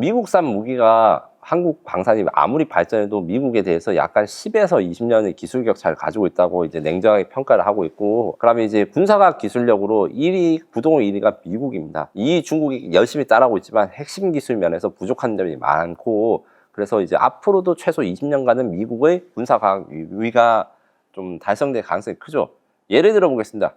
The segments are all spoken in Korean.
미국산 무기가 한국 방산이 아무리 발전해도 미국에 대해서 약간 10에서 20년의 기술 격차를 가지고 있다고 이제 냉정하게 평가를 하고 있고, 그러면 이제 군사과학 기술력으로 1위, 부동 1위가 미국입니다. 이 중국이 열심히 따라오고 있지만 핵심 기술 면에서 부족한 점이 많고, 그래서 이제 앞으로도 최소 20년간은 미국의 군사과학 위가 좀 달성될 가능성이 크죠. 예를 들어 보겠습니다.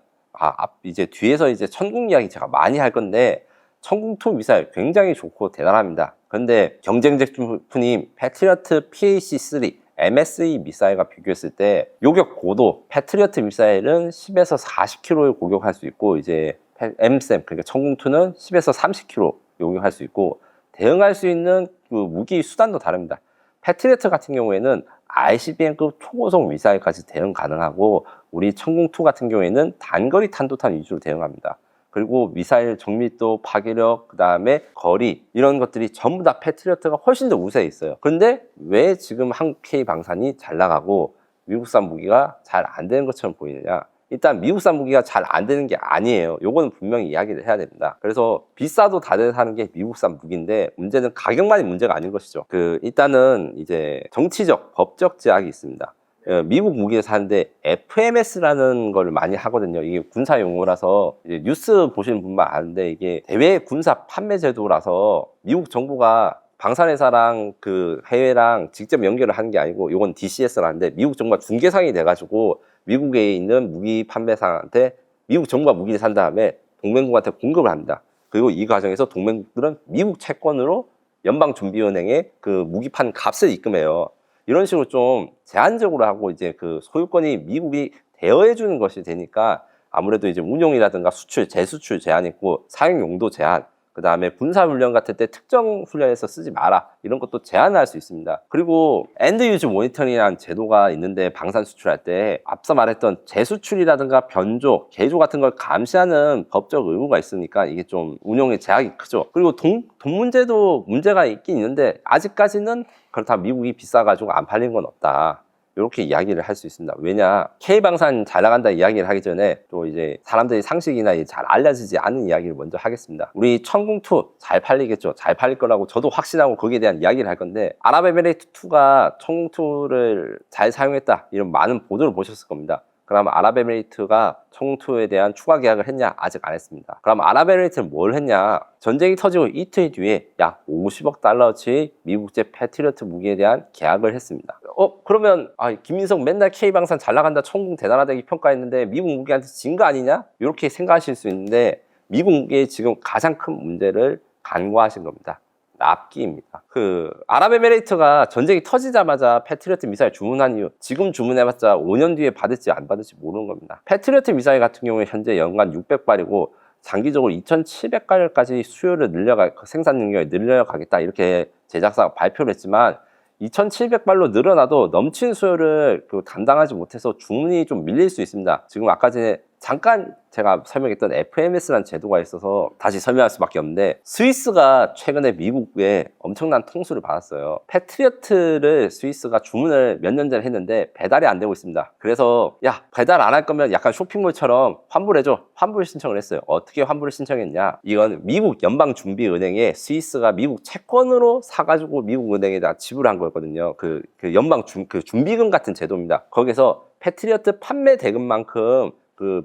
이제 뒤에서 이제 천궁 이야기 제가 많이 할 건데, 천궁2 미사일 굉장히 좋고 대단합니다. 그런데 경쟁 제품인 패트리어트 PAC-3 MSE 미사일과 비교했을 때 요격 고도, 패트리어트 미사일은 10에서 40km를 공격할 수 있고, 이제 MSAM 그러니까 천궁2는 10에서 30km 요격할 수 있고, 대응할 수 있는 그 무기 수단도 다릅니다. 패트리어트 같은 경우에는 ICBM급 초고속 미사일까지 대응 가능하고, 우리 천궁2 같은 경우에는 단거리 탄도탄 위주로 대응합니다. 그리고 미사일 정밀도, 파괴력, 그 다음에 거리, 이런 것들이 전부 다 패트리어트가 훨씬 더 우세해 있어요. 그런데 왜 지금 한국 K방산이 잘 나가고 미국산 무기가 잘 안 되는 것처럼 보이느냐? 일단 미국산 무기가 잘 안 되는 게 아니에요. 요거는 분명히 이야기를 해야 됩니다. 그래서 비싸도 다들 사는 게 미국산 무기인데, 문제는 가격만이 문제가 아닌 것이죠. 일단은 이제 정치적, 법적 제약이 있습니다. 미국 무기를 사는데 FMS라는 걸 많이 하거든요. 이게 군사 용어라서 이제 뉴스 보시는 분만 아는데, 이게 대외 군사 판매 제도라서 미국 정부가 방산회사랑 그 해외랑 직접 연결을 하는 게 아니고, 이건 DCS라는데 미국 정부가 중개상이 돼가지고 미국에 있는 무기 판매상한테 미국 정부가 무기를 산 다음에 동맹국한테 공급을 합니다. 그리고 이 과정에서 동맹국들은 미국 채권으로 연방준비은행에 그 무기판 값을 입금해요. 이런 식으로 좀 제한적으로 하고, 이제 그 소유권이 미국이 대여해 주는 것이 되니까 아무래도 이제 운용이라든가 수출, 재수출 제한 있고, 사용 용도 제한, 그 다음에 군사훈련 같을 때 특정 훈련에서 쓰지 마라, 이런 것도 제한할 수 있습니다. 그리고 엔드 유즈 모니터링이라는 제도가 있는데, 방산 수출할 때 앞서 말했던 재수출이라든가 변조, 개조 같은 걸 감시하는 법적 의무가 있으니까 이게 좀 운용의 제약이 크죠. 그리고 돈 문제도 문제가 있긴 있는데, 아직까지는 그렇다 미국이 비싸가지고 안 팔린 건 없다, 이렇게 이야기를 할 수 있습니다. 왜냐, K방산 잘 나간다 이야기를 하기 전에 또 이제 사람들이 상식이나 잘 알려지지 않은 이야기를 먼저 하겠습니다. 우리 천궁2 잘 팔리겠죠. 잘 팔릴 거라고 저도 확신하고 거기에 대한 이야기를 할 건데, 아랍에미레이트2가 천궁2를 잘 사용했다, 이런 많은 보도를 보셨을 겁니다. 그럼 아랍에미레이트가 천궁2에 대한 추가 계약을 했냐? 아직 안 했습니다. 그럼 아랍에미레이트는 뭘 했냐? 전쟁이 터지고 이틀 뒤에 약 50억 달러치 미국제 패트리어트 무기에 대한 계약을 했습니다. 그러면 김민석 맨날 K방산 잘 나간다, 천궁 대단하다 이렇게 평가했는데 미국 무기한테 진 거 아니냐? 이렇게 생각하실 수 있는데, 미국 무기의 지금 가장 큰 문제를 간과하신 겁니다. 납기입니다. 아랍에미레이트가 전쟁이 터지자마자 패트리어트 미사일 주문한 이유, 지금 주문해봤자 5년 뒤에 받을지 안 받을지 모르는 겁니다. 패트리어트 미사일 같은 경우에 현재 연간 600발이고 장기적으로 2,700발까지 수요를 생산 능력을 늘려가겠다, 이렇게 제작사가 발표를 했지만, 2,700발로 늘어나도 넘친 수요를 담당하지 못해서 주문이 좀 밀릴 수 있습니다. 지금 아까 전에 잠깐 제가 설명했던 FMS라는 제도가 있어서 다시 설명할 수밖에 없는데, 스위스가 최근에 미국에 엄청난 통수를 받았어요. 패트리어트를 스위스가 주문을 몇 년 전에 했는데 배달이 안 되고 있습니다. 그래서 배달 안 할 거면 약간 쇼핑몰처럼 환불해줘, 환불 신청을 했어요. 어떻게 환불을 신청했냐, 이건 미국 연방준비은행에 스위스가 미국 채권으로 사가지고 미국 은행에다 지불한 거거든요. 준비금 같은 제도입니다. 거기서 패트리어트 판매 대금만큼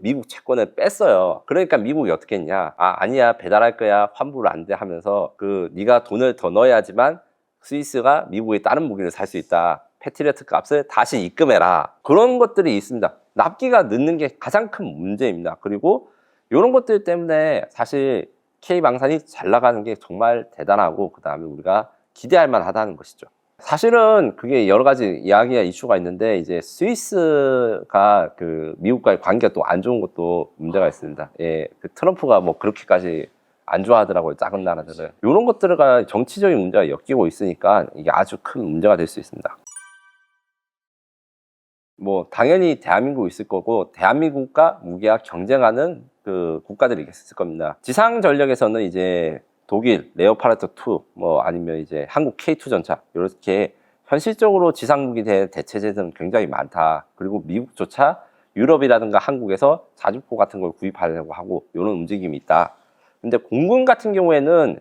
미국 채권을 뺐어요. 그러니까 미국이 어떻게 했냐, 아니야 배달할 거야, 환불 안 돼 하면서 네가 돈을 더 넣어야지만 스위스가 미국의 다른 무기를 살 수 있다, 패트리어트 값을 다시 입금해라, 그런 것들이 있습니다. 납기가 늦는 게 가장 큰 문제입니다. 그리고 이런 것들 때문에 사실 K방산이 잘 나가는 게 정말 대단하고, 그 다음에 우리가 기대할 만하다는 것이죠. 사실은 그게 여러 가지 이야기가 이슈가 있는데, 이제 스위스가 미국과의 관계가 또 안 좋은 것도 문제가 있습니다. 트럼프가 뭐 그렇게까지 안 좋아하더라고요, 작은 나라들은. 이런 것들과 정치적인 문제가 엮이고 있으니까 이게 아주 큰 문제가 될 수 있습니다. 뭐 당연히 대한민국 있을 거고, 대한민국과 무기와 경쟁하는 국가들이 있을 겁니다. 지상 전력에서는 이제 독일 레오파르트 2, 뭐 아니면 이제 한국 K2 전차, 이렇게 현실적으로 지상무기 대체제는 굉장히 많다. 그리고 미국조차 유럽이라든가 한국에서 자주포 같은 걸 구입하려고 하고, 이런 움직임이 있다. 근데 공군 같은 경우에는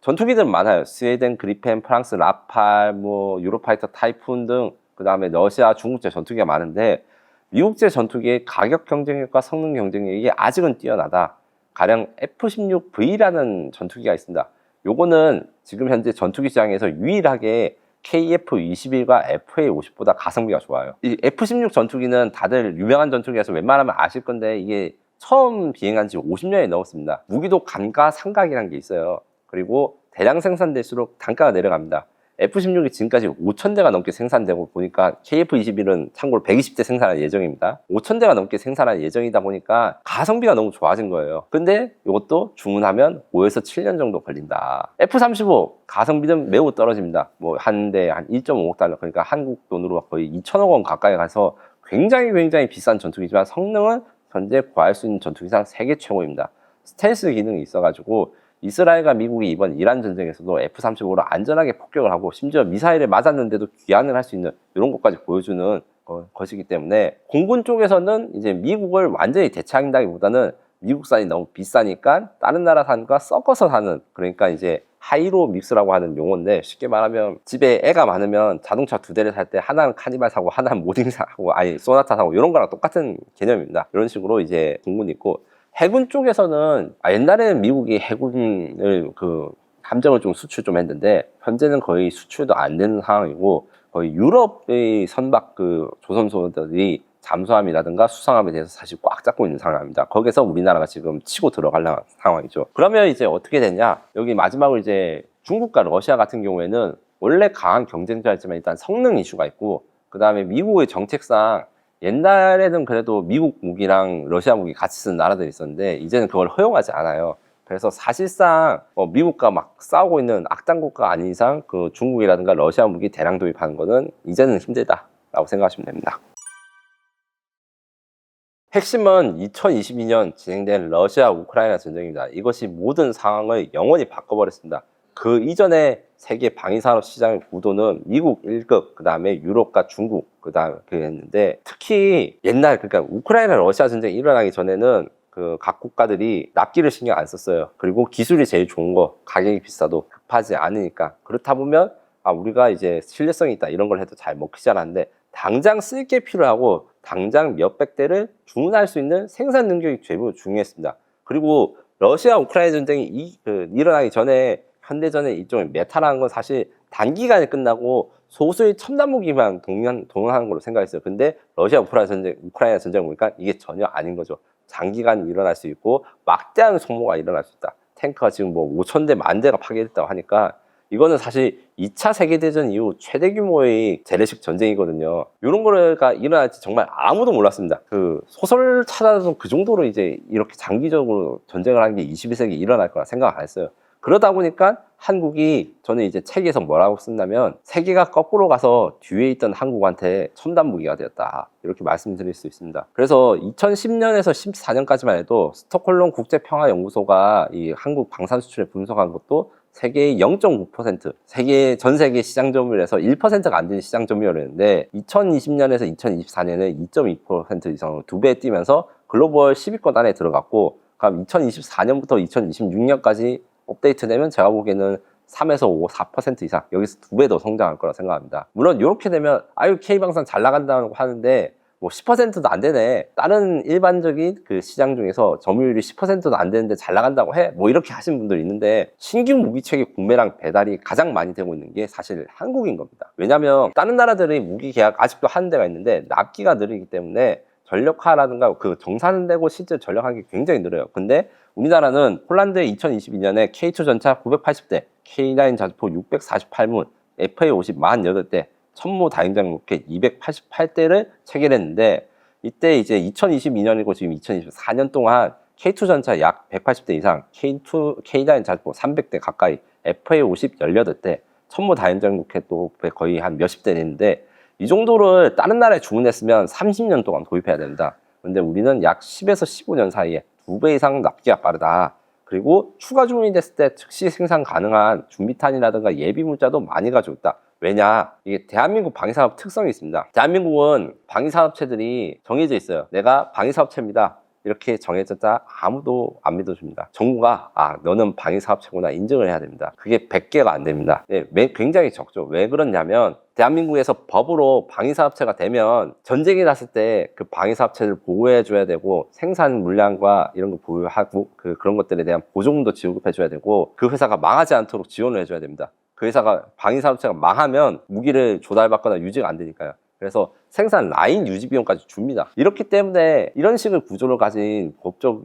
전투기들은 많아요. 스웨덴 그리펜, 프랑스 라팔, 뭐 유로파이터 타이푼 등, 그 다음에 러시아, 중국제 전투기가 많은데 미국제 전투기의 가격 경쟁력과 성능 경쟁력이 아직은 뛰어나다. 가령 F-16V라는 전투기가 있습니다. 요거는 지금 현재 전투기 시장에서 유일하게 KF-21과 FA-50보다 가성비가 좋아요. 이 F-16 전투기는 다들 유명한 전투기라서 웬만하면 아실 건데 이게 처음 비행한 지 50년이 넘었습니다. 무기도 감가상각이라는 게 있어요. 그리고 대량 생산될수록 단가가 내려갑니다. F-16이 지금까지 5,000대가 넘게 생산되고 보니까 KF-21은 참고로 120대 생산할 예정입니다. 5,000대가 넘게 생산할 예정이다 보니까 가성비가 너무 좋아진 거예요. 근데 이것도 주문하면 5에서 7년 정도 걸린다. F-35 가성비는 매우 떨어집니다. 뭐 한 대 한 1.5억 달러, 그러니까 한국 돈으로 거의 2천억 원 가까이 가서 굉장히 비싼 전투기지만 성능은 현재 구할 수 있는 전투기상 세계 최고입니다. 스텔스 기능이 있어가지고 이스라엘과 미국이 이번 이란 전쟁에서도 F-35로 안전하게 폭격을 하고 심지어 미사일에 맞았는데도 귀환을 할 수 있는 이런 것까지 보여주는 것이기 때문에 공군 쪽에서는 이제 미국을 완전히 대체한다기보다는 미국산이 너무 비싸니까 다른 나라 산과 섞어서 사는, 그러니까 이제 하이로 믹스라고 하는 용어인데, 쉽게 말하면 집에 애가 많으면 자동차 2대를 살 때 하나는 카니발 사고 하나는 모딩 사고 아니 소나타 사고 이런 거랑 똑같은 개념입니다. 이런 식으로 이제 공군이 있고, 해군 쪽에서는 옛날에는 미국이 해군을 함정을 좀 수출 좀 했는데 현재는 거의 수출도 안 되는 상황이고, 거의 유럽의 선박 조선소들이 잠수함이라든가 수상함에 대해서 사실 꽉 잡고 있는 상황입니다. 거기서 우리나라가 지금 치고 들어갈 상황이죠. 그러면 이제 어떻게 되냐? 여기 마지막으로 이제 중국과 러시아 같은 경우에는 원래 강한 경쟁자였지만 일단 성능 이슈가 있고, 그 다음에 미국의 정책상 옛날에는 그래도 미국 무기랑 러시아 무기 같이 쓰는 나라들이 있었는데 이제는 그걸 허용하지 않아요. 그래서 사실상 미국과 막 싸우고 있는 악당 국가 아닌 이상 중국이라든가 러시아 무기 대량 도입하는 거는 이제는 힘들다라고 생각하시면 됩니다. 핵심은 2022년 진행된 러시아 우크라이나 전쟁입니다. 이것이 모든 상황을 영원히 바꿔버렸습니다. 그 이전에 세계 방위산업 시장의 구도는 미국 1급, 그 다음에 유럽과 중국, 그 다음에 그랬는데, 특히 옛날, 그러니까 우크라이나 러시아 전쟁이 일어나기 전에는 각 국가들이 납기를 신경 안 썼어요. 그리고 기술이 제일 좋은 거, 가격이 비싸도 급하지 않으니까. 그렇다 보면 우리가 이제 신뢰성이 있다 이런 걸 해도 잘 먹히지 않았는데, 당장 쓸 게 필요하고 당장 몇백 대를 주문할 수 있는 생산 능력이 매우 중요했습니다. 그리고 러시아 우크라이나 전쟁이 일어나기 전에 현대전의 일종의 메타라는 건 사실 단기간에 끝나고 소수의 첨단 무기만 동원하는 걸로 생각했어요. 근데 러시아 우크라이나 전쟁을 보니까 이게 전혀 아닌 거죠. 장기간 일어날 수 있고 막대한 소모가 일어날 수 있다. 탱크가 지금 뭐 5,000대, 10,000대가 파괴됐다고 하니까 이거는 사실 2차 세계대전 이후 최대 규모의 재래식 전쟁이거든요. 이런 거가 일어날지 정말 아무도 몰랐습니다. 소설 찾아도 그 정도로 이제 이렇게 장기적으로 전쟁을 하는 게 21세기에 일어날 거라 생각 안 했어요. 그러다 보니까 한국이, 저는 이제 책에서 뭐라고 쓴다면 세계가 거꾸로 가서 뒤에 있던 한국한테 첨단 무기가 되었다, 이렇게 말씀드릴 수 있습니다. 그래서 2010년에서 14년까지만 해도 스톡홀름 국제평화연구소가 이 한국 방산 수출을 분석한 것도 세계의 0.9%, 전 세계 시장 점유율에서 1%가 안 되는 시장 점유율이었는데 2020년에서 2024년에 2.2% 이상으로 2배 뛰면서 글로벌 10위권 안에 들어갔고, 그럼 2024년부터 2026년까지 업데이트되면 제가 보기에는 3에서 5, 4% 이상, 여기서 2배 더 성장할 거라 생각합니다. 물론 이렇게 되면 K방산 잘 나간다고 하는데 뭐 10%도 안 되네, 다른 일반적인 시장 중에서 점유율이 10%도 안 되는데 잘 나간다고 해? 뭐 이렇게 하시는 분들이 있는데, 신규 무기체계 구매랑 배달이 가장 많이 되고 있는 게 사실 한국인 겁니다. 왜냐면 다른 나라들의 무기 계약 아직도 하는 데가 있는데 납기가 느리기 때문에 전력화라든가 정산되고 실제 전력하는 게 굉장히 느려요. 근데 우리나라는 폴란드에 2022년에 K2 전차 980대, K9 자주포 648문, FA50 48대, 천무 다행장 로켓 288대를 체결했는데, 이때 이제 2022년이고 지금 2024년 동안 K2 전차 약 180대 이상, K9 자주포 300대 가까이, FA50 18대, 천무 다행장 로켓도 거의 한 몇십 대 됐는데, 이 정도를 다른 나라에 주문했으면 30년 동안 도입해야 된다. 근데 우리는 약 10에서 15년 사이에 2배 이상 납기가 빠르다. 그리고 추가 주문이 됐을 때 즉시 생산 가능한 준비탄이라든가 예비 물자도 많이 가지고 있다. 왜냐? 이게 대한민국 방위산업 특성이 있습니다. 대한민국은 방위산업체들이 정해져 있어요. 내가 방위사업체입니다. 이렇게 정해졌다 아무도 안 믿어줍니다. 정부가 너는 방위사업체구나 인정을 해야 됩니다. 그게 100개가 안 됩니다. 네, 굉장히 적죠. 왜 그러냐면 대한민국에서 법으로 방위사업체가 되면 전쟁이 났을 때 그 방위사업체를 보호해줘야 되고 생산 물량과 이런 거 보유하고 그런 것들에 대한 보조금도 지급해줘야 되고 그 회사가 망하지 않도록 지원을 해줘야 됩니다. 그 회사가 방위사업체가 망하면 무기를 조달받거나 유지가 안 되니까요. 그래서 생산 라인 유지 비용까지 줍니다. 이렇기 때문에 이런 식의 구조를 가진 법적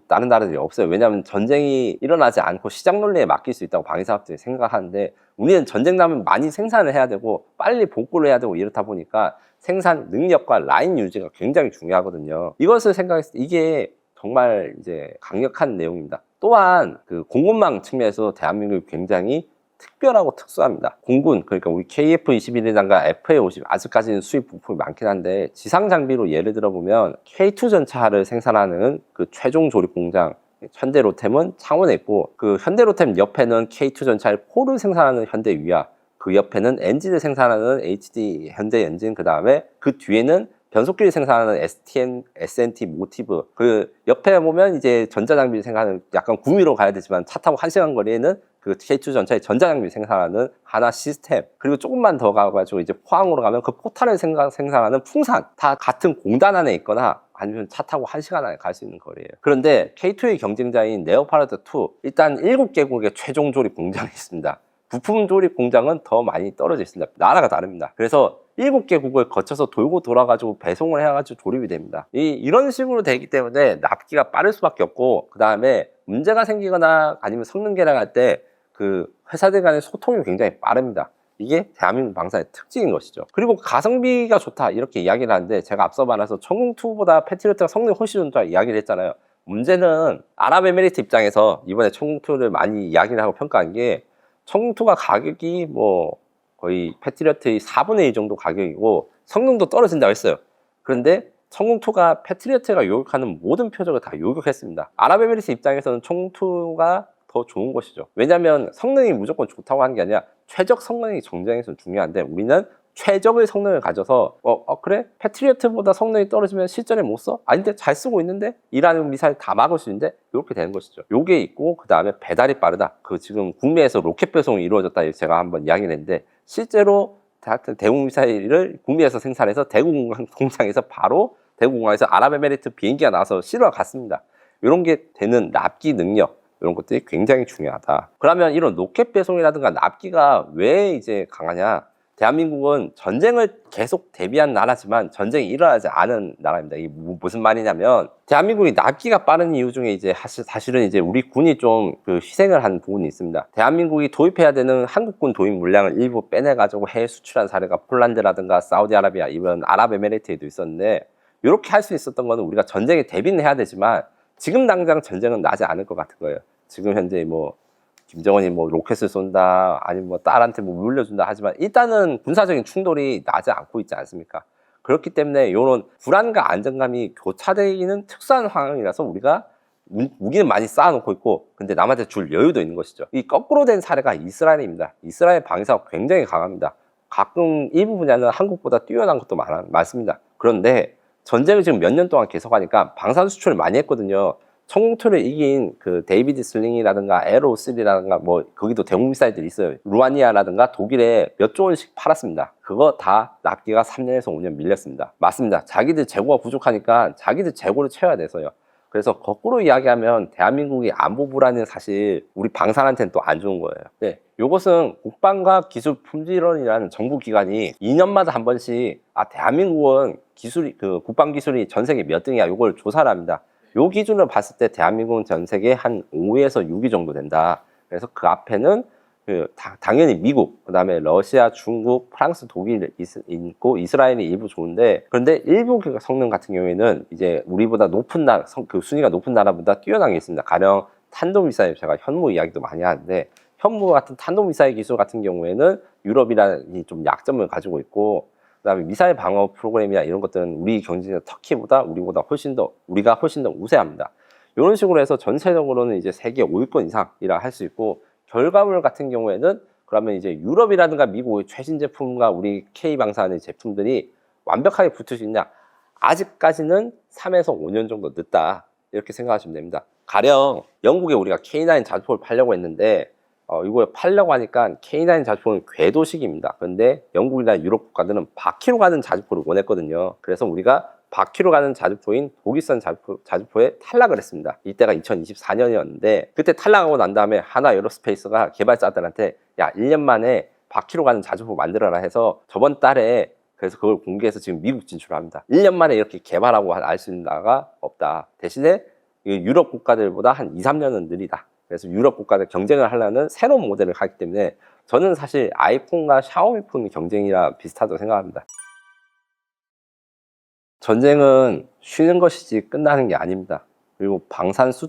다른 나라들이 없어요. 왜냐하면 전쟁이 일어나지 않고 시장 논리에 맡길 수 있다고 방위사업들이 생각하는데 우리는 전쟁 나면 많이 생산을 해야 되고 빨리 복구를 해야 되고 이렇다 보니까 생산 능력과 라인 유지가 굉장히 중요하거든요. 이것을 생각했을 때 이게 정말 이제 강력한 내용입니다. 또한 그 공군망 측면에서 대한민국이 굉장히 특별하고 특수합니다. 공군, 그러니까 우리 KF-21이란가 FA-50 아직까지는 수입 부품이 많긴 한데 지상 장비로 예를 들어보면 K2 전차를 생산하는 그 최종 조립 공장 현대로템은 창원에 있고 그 현대로템 옆에는 K2 전차의 폴을 생산하는 현대위아, 그 옆에는 엔진을 생산하는 HD 현대엔진, 그 다음에 그 뒤에는 변속기를 생산하는 STM, SNT 모티브, 그 옆에 보면 이제 전자장비를 생산하는 약간 구미로 가야 되지만 차 타고 1시간 거리에는 그 K2 전차의 전자장비 생산하는 하나 시스템, 그리고 조금만 더 가가지고 이제 포항으로 가면 그 포탄을 생산하는 풍산, 다 같은 공단 안에 있거나 아니면 차 타고 1시간 안에 갈 수 있는 거리예요. 그런데 K2의 경쟁자인 레오파르트 2, 일단 7개국의 최종 조립 공장이 있습니다. 부품 조립 공장은 더 많이 떨어져 있습니다. 나라가 다릅니다. 그래서 7개국을 거쳐서 돌고 돌아가지고 배송을 해가지고 조립이 됩니다. 이런 식으로 되기 때문에 납기가 빠를 수밖에 없고, 그 다음에 문제가 생기거나 아니면 성능 개량할 때 그 회사들 간의 소통이 굉장히 빠릅니다. 이게 대한민국 방사의 특징인 것이죠. 그리고 가성비가 좋다 이렇게 이야기를 하는데 제가 앞서 말해서 천궁2보다 패트리어트가 성능이 훨씬 좋다 이야기를 했잖아요. 문제는 아랍에미리트 입장에서 이번에 천궁2를 많이 이야기를 하고 평가한 게 천궁2가 가격이 뭐 거의 패트리어트의 4분의 1 정도 가격이고 성능도 떨어진다고 했어요. 그런데 천궁2가 패트리어트가 요격하는 모든 표적을 다 요격했습니다. 아랍에미리트 입장에서는 천궁2가 더 좋은 것이죠. 왜냐하면 성능이 무조건 좋다고 하는 게 아니라 최적 성능이 전쟁에서는 중요한데 우리는 최적의 성능을 가져서 그래? 패트리어트보다 성능이 떨어지면 실전에 못 써? 아닌데 잘 쓰고 있는데? 이라는 미사일 다 막을 수 있는데? 이렇게 되는 것이죠. 요게 있고 그 다음에 배달이 빠르다. 그 지금 국내에서 로켓 배송이 이루어졌다 제가 한번 이야기를 했는데 실제로 대공 미사일을 국내에서 생산해서 대구 공장에서 바로 대구 공항에서 아랍에미리트 비행기가 나와서 실어가 갔습니다. 이런 게 되는 납기 능력, 이런 것들이 굉장히 중요하다. 그러면 이런 로켓 배송이라든가 납기가 왜 이제 강하냐? 대한민국은 전쟁을 계속 대비한 나라지만 전쟁이 일어나지 않은 나라입니다. 이게 무슨 말이냐면 대한민국이 납기가 빠른 이유 중에 이제 사실은 이제 우리 군이 좀 희생을 한 부분이 있습니다. 대한민국이 도입해야 되는 한국군 도입 물량을 일부 빼내가지고 해외 수출한 사례가 폴란드라든가 사우디아라비아, 이번 아랍에미리트에도 있었는데 이렇게 할 수 있었던 거는 우리가 전쟁에 대비는 해야 되지만 지금 당장 전쟁은 나지 않을 것 같은 거예요. 지금 현재 뭐 김정은이 뭐 로켓을 쏜다 아니면 뭐 딸한테 뭐 물려준다 하지만 일단은 군사적인 충돌이 나지 않고 있지 않습니까? 그렇기 때문에 이런 불안과 안정감이 교차되기는 특수한 상황이라서 우리가 무기는 많이 쌓아놓고 있고 근데 남한테 줄 여유도 있는 것이죠. 이 거꾸로 된 사례가 이스라엘입니다. 이스라엘 방위사가 굉장히 강합니다. 가끔 일부 분야는 한국보다 뛰어난 것도 많습니다. 그런데 전쟁을 지금 몇 년 동안 계속하니까 방산 수출을 많이 했거든요. 천궁2를 이긴 그 데이비드 슬링이라든가 에로3라든가 뭐 거기도 대공 미사일들이 있어요. 루아니아라든가 독일에 몇 조 원씩 팔았습니다. 그거 다 납기가 3년에서 5년 밀렸습니다. 맞습니다. 자기들 재고가 부족하니까 자기들 재고를 채워야 돼서요. 그래서 거꾸로 이야기하면 대한민국이 안보 불안은 사실 우리 방산한테는 또 안 좋은 거예요. 네, 이것은 국방과 기술 품질원이라는 정부 기관이 2년마다 한 번씩 대한민국은 기술이 국방 기술이 전 세계 몇 등이야 이걸 조사를 합니다. 요 기준으로 봤을 때 대한민국은 전 세계 한 5에서 6위 정도 된다. 그래서 그 앞에는 당연히 미국, 그 다음에 러시아, 중국, 프랑스, 독일 있고 이스라엘이 일부 좋은데 그런데 일부 성능 같은 경우에는 이제 우리보다 높은 나라, 순위가 높은 나라보다 뛰어난 게 있습니다. 가령 탄도미사일, 제가 현무 이야기도 많이 하는데 현무 같은 탄도미사일 기술 같은 경우에는 유럽이라는 좀 약점을 가지고 있고 그다음에 미사일 방어 프로그램이나 이런 것들은 우리 경쟁자 터키보다 우리가 훨씬 더 우세합니다. 이런 식으로 해서 전체적으로는 이제 세계 5위권 이상이라 할 수 있고 결과물 같은 경우에는 그러면 이제 유럽이라든가 미국의 최신 제품과 우리 K방산의 제품들이 완벽하게 붙을 수 있냐? 아직까지는 3에서 5년 정도 늦다 이렇게 생각하시면 됩니다. 가령 영국에 우리가 K9 자주포를 팔려고 했는데 이걸 팔려고 하니까 K9 자주포는 궤도식입니다. 그런데 영국이나 유럽 국가들은 바퀴로 가는 자주포를 원했거든요. 그래서 우리가 바퀴로 가는 자주포인 독일산 자주포에 탈락을 했습니다. 이때가 2024년이었는데 그때 탈락하고 난 다음에 하나 에어로스페이스가 개발자들한테 야 1년 만에 바퀴로 가는 자주포 만들어라 해서 저번 달에 그래서 그걸 공개해서 지금 미국 진출합니다. 1년 만에 이렇게 개발하고 알 수 있는 나라가 없다. 대신에 유럽 국가들보다 한 2, 3년은 느리다. 그래서 유럽 국가들 경쟁을 하려는 새로운 모델을 가기 때문에 저는 사실 아이폰과 샤오미폰 경쟁이랑 비슷하다고 생각합니다. 전쟁은 쉬는 것이지 끝나는 게 아닙니다. 그리고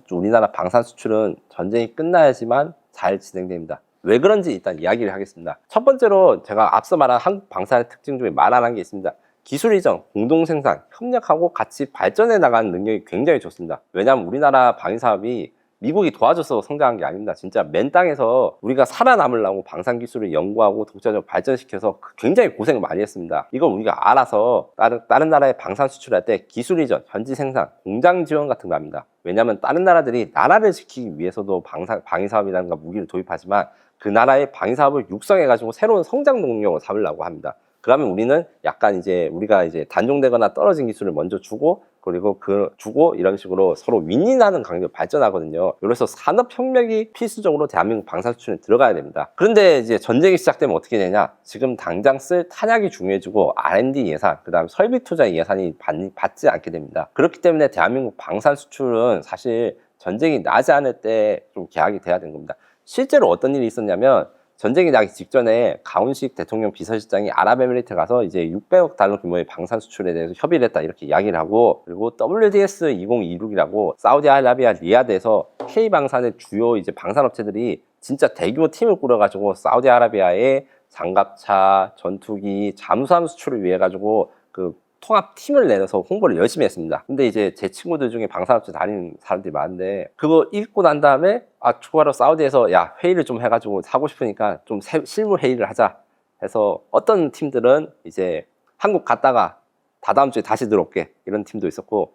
우리나라 방산 수출은 전쟁이 끝나야지만 잘 진행됩니다. 왜 그런지 일단 이야기를 하겠습니다. 첫 번째로 제가 앞서 말한 한국 방산의 특징 중에 말 안 한 게 있습니다. 기술 이전, 공동 생산, 협력하고 같이 발전해 나가는 능력이 굉장히 좋습니다. 왜냐하면 우리나라 방위 사업이 미국이 도와줘서 성장한 게 아닙니다. 진짜 맨 땅에서 우리가 살아남으려고 방산 기술을 연구하고 독자적으로 발전시켜서 굉장히 고생을 많이 했습니다. 이걸 우리가 알아서 다른 나라에 방산 수출할 때 기술 이전, 현지 생산, 공장 지원 같은 거 합니다. 왜냐하면 다른 나라들이 나라를 지키기 위해서도 방위 사업이라든가 무기를 도입하지만 그 나라의 방위 사업을 육성해가지고 새로운 성장 동력을 삼으려고 합니다. 그러면 우리는 약간 우리가 단종되거나 떨어진 기술을 먼저 주고 그리고 주고 이런 식으로 서로 윈윈하는 관계로 발전하거든요. 그래서 산업혁명이 필수적으로 대한민국 방산수출에 들어가야 됩니다. 그런데 이제 전쟁이 시작되면 어떻게 되냐? 지금 당장 쓸 탄약이 중요해지고 R&D 예산, 그 다음 설비 투자 예산이 받지 않게 됩니다. 그렇기 때문에 대한민국 방산수출은 사실 전쟁이 나지 않을 때 좀 계약이 돼야 되는 겁니다. 실제로 어떤 일이 있었냐면 전쟁이 나기 직전에 가훈식 대통령 비서실장이 아랍에미리트 가서 이제 600억 달러 규모의 방산 수출에 대해서 협의를 했다 이렇게 이야기를 하고 그리고 WDS 2026이라고 사우디아라비아 리야드에서 K방산의 주요 방산업체들이 진짜 대규모 팀을 꾸려가지고 사우디아라비아에 장갑차, 전투기, 잠수함 수출을 위해 가지고 그 통합팀을 내서 홍보를 열심히 했습니다. 근데 이제 제 친구들 중에 방산업체 다니는 사람들이 많은데 그거 읽고 난 다음에 추가로 사우디에서 야 회의를 좀 해가지고 사고 싶으니까 좀 실무 회의를 하자 해서 어떤 팀들은 이제 한국 갔다가 다다음 주에 다시 들어올게 이런 팀도 있었고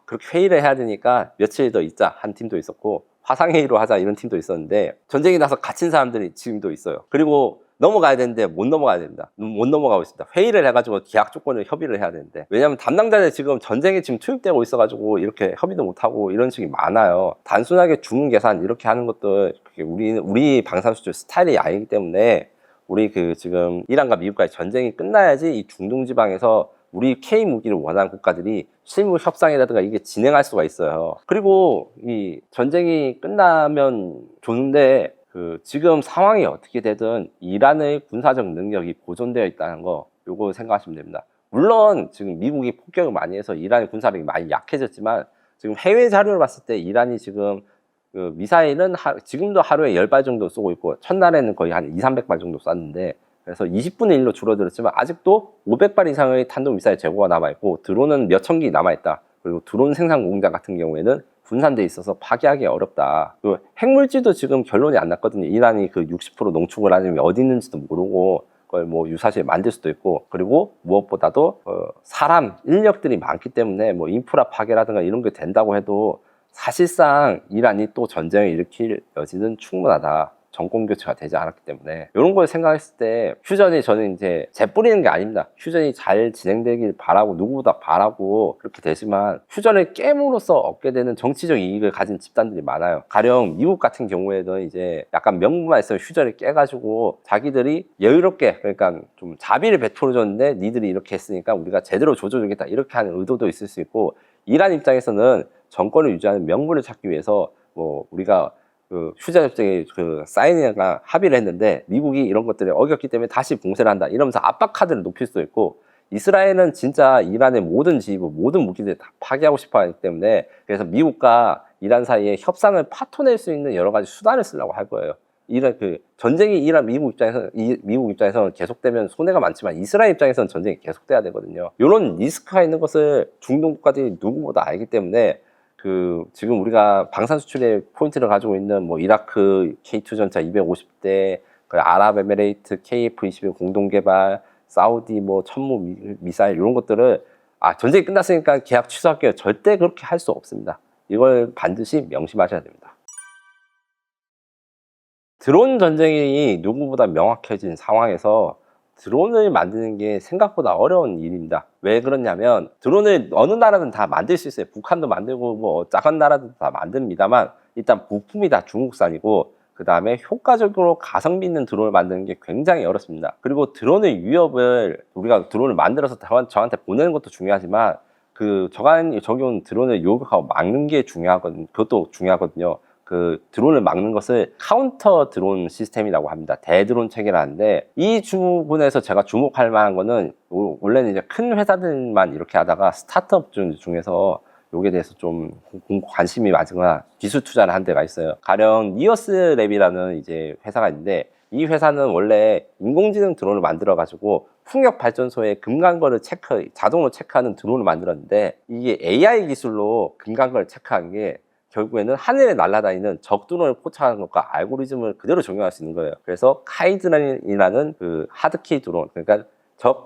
그렇게 회의를 해야 되니까 며칠 더 있자 한 팀도 있었고 화상회의로 하자 이런 팀도 있었는데 전쟁이 나서 갇힌 사람들이 지금도 있어요. 그리고 넘어가야 되는데 못 넘어가야 됩니다. 못 넘어가고 있습니다. 회의를 해가지고 계약 조건을 협의를 해야 되는데 왜냐하면 담당자들 지금 전쟁에 지금 투입되고 있어가지고 이렇게 협의도 못하고 이런 식이 많아요. 단순하게 주문 계산 이렇게 하는 것도 우리 방산수출 스타일이 아니기 때문에 우리 지금 이란과 미국과의 전쟁이 끝나야지 이 중동 지방에서 우리 K 무기를 원하는 국가들이 실무 협상이라든가 이게 진행할 수가 있어요. 그리고 이 전쟁이 끝나면 좋은데 지금 상황이 어떻게 되든 이란의 군사적 능력이 보존되어 있다는 거 요거 생각하시면 됩니다. 물론 지금 미국이 폭격을 많이 해서 이란의 군사력이 많이 약해졌지만 지금 해외 자료를 봤을 때 이란이 지금 미사일은 지금도 하루에 10발 정도 쏘고 있고 첫날에는 거의 한 2, 300발 정도 쐈는데 그래서 20분의 1로 줄어들었지만 아직도 500발 이상의 탄도미사일 재고가 남아있고 드론은 몇천 기 남아있다. 그리고 드론 생산 공장 같은 경우에는 분산돼 있어서 파괴하기 어렵다. 핵물질도 지금 결론이 안 났거든요. 이란이 60% 농축을 하려면 어디 있는지도 모르고 그걸 유사시에 만들 수도 있고 그리고 무엇보다도 사람 인력들이 많기 때문에 인프라 파괴라든가 이런 게 된다고 해도 사실상 이란이 또 전쟁을 일으킬 여지는 충분하다. 정권 교체가 되지 않았기 때문에 이런 걸 생각했을 때 휴전이 저는 재뿌리는 게 아닙니다. 휴전이 잘 진행되길 바라고 누구보다 바라고 그렇게 되지만 휴전을 깨므로써 얻게 되는 정치적 이익을 가진 집단들이 많아요. 가령 미국 같은 경우에는 약간 명분만 있으면 휴전을 깨가지고 자기들이 여유롭게 그러니까 좀 자비를 베풀어줬는데 니들이 이렇게 했으니까 우리가 제대로 조져주겠다 이렇게 하는 의도도 있을 수 있고 이란 입장에서는 정권을 유지하는 명분을 찾기 위해서 우리가 휴전 협정에 사인이나 합의를 했는데 미국이 이런 것들을 어겼기 때문에 다시 봉쇄를 한다 이러면서 압박 카드를 높일 수도 있고 이스라엘은 진짜 이란의 모든 지휘부 모든 무기들을 다 파괴하고 싶어 하기 때문에 그래서 미국과 이란 사이에 협상을 파토낼 수 있는 여러 가지 수단을 쓰려고 할 거예요. 전쟁이 미국 입장에서는 계속되면 손해가 많지만 이스라엘 입장에서는 전쟁이 계속돼야 되거든요. 이런 리스크가 있는 것을 중동 국가들이 누구보다 알기 때문에 지금 우리가 방산 수출의 포인트를 가지고 있는 이라크 K2 전차 250대, 아랍에미레이트 KF-21 공동 개발, 사우디 천무 미사일 이런 것들을 전쟁이 끝났으니까 계약 취소할게요. 절대 그렇게 할 수 없습니다. 이걸 반드시 명심하셔야 됩니다. 드론 전쟁이 누구보다 명확해진 상황에서 드론을 만드는 게 생각보다 어려운 일입니다. 왜 그러냐면 드론을 어느 나라든 다 만들 수 있어요. 북한도 만들고 뭐 작은 나라도 다 만듭니다만 일단 부품이 다 중국산이고 그 다음에 효과적으로 가성비 있는 드론을 만드는 게 굉장히 어렵습니다. 그리고 드론의 위협을 우리가 드론을 만들어서 저한테 보내는 것도 중요하지만 적이 온 드론을 요격하고 막는 게 중요하거든요. 그것도 중요하거든요. 그 드론을 막는 것을 카운터 드론 시스템이라고 합니다. 대드론 체계라는데 이 부분에서 제가 주목할 만한 거는 원래는 이제 큰 회사들만 이렇게 하다가 스타트업 중에서 여기에 대해서 좀 관심이 많거나 기술 투자를 한 데가 있어요. 가령 니어스랩이라는 이제 회사가 있는데 이 회사는 원래 인공지능 드론을 만들어 가지고 풍력 발전소에 금강걸을 자동으로 체크하는 드론을 만들었는데 이게 AI 기술로 금강걸을 체크한 게 결국에는 하늘에 날아다니는 적 드론을 포착하는 것과 알고리즘을 그대로 적용할 수 있는 거예요. 그래서 카이드란이라는 그 하드키 드론, 그러니까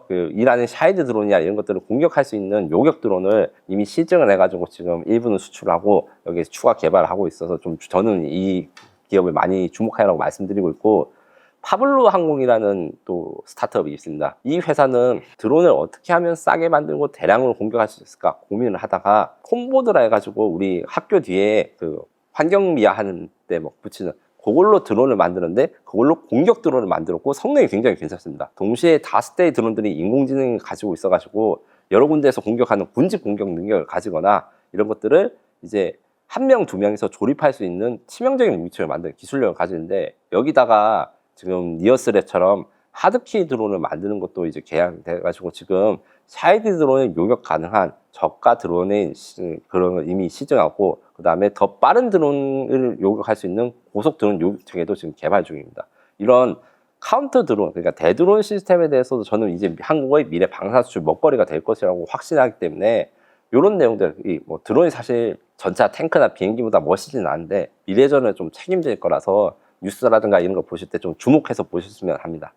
이라는 샤이드 드론이나 이런 것들을 공격할 수 있는 요격 드론을 이미 시증을 해가지고 지금 일부는 수출하고 여기에서 추가 개발을 하고 있어서 좀 저는 이 기업을 많이 주목하라고 말씀드리고 있고, 파블로 항공이라는 또 스타트업이 있습니다. 이 회사는 드론을 어떻게 하면 싸게 만들고 대량으로 공격할 수 있을까 고민을 하다가 콤보드라 해가지고 우리 학교 뒤에 그 환경미화 하는 데 뭐 붙이는 그걸로 드론을 만드는데 그걸로 공격 드론을 만들었고 성능이 굉장히 괜찮습니다. 동시에 5대의 드론들이 인공지능을 가지고 있어가지고 여러 군데에서 공격하는 군집 공격 능력을 가지거나 이런 것들을 이제 1명, 2명에서 조립할 수 있는 치명적인 무기체를 만드는 기술력을 가지는데, 여기다가 지금 니어스랩처럼 하드키 드론을 만드는 것도 이제 계약돼가지고 지금 샤이드 드론을 요격 가능한 저가 드론의 그런 걸 이미 시증하고, 그 다음에 더 빠른 드론을 요격할 수 있는 고속 드론 요격 체계도 지금 개발 중입니다. 이런 카운터 드론, 그러니까 대드론 시스템에 대해서도 저는 이제 한국의 미래 방사 수출 먹거리가 될 것이라고 확신하기 때문에 이런 내용들, 뭐 드론이 사실 전차 탱크나 비행기보다 멋있지는 않은데 미래전을 좀 책임질 거라서 뉴스라든가 이런 거 보실 때 좀 주목해서 보셨으면 합니다.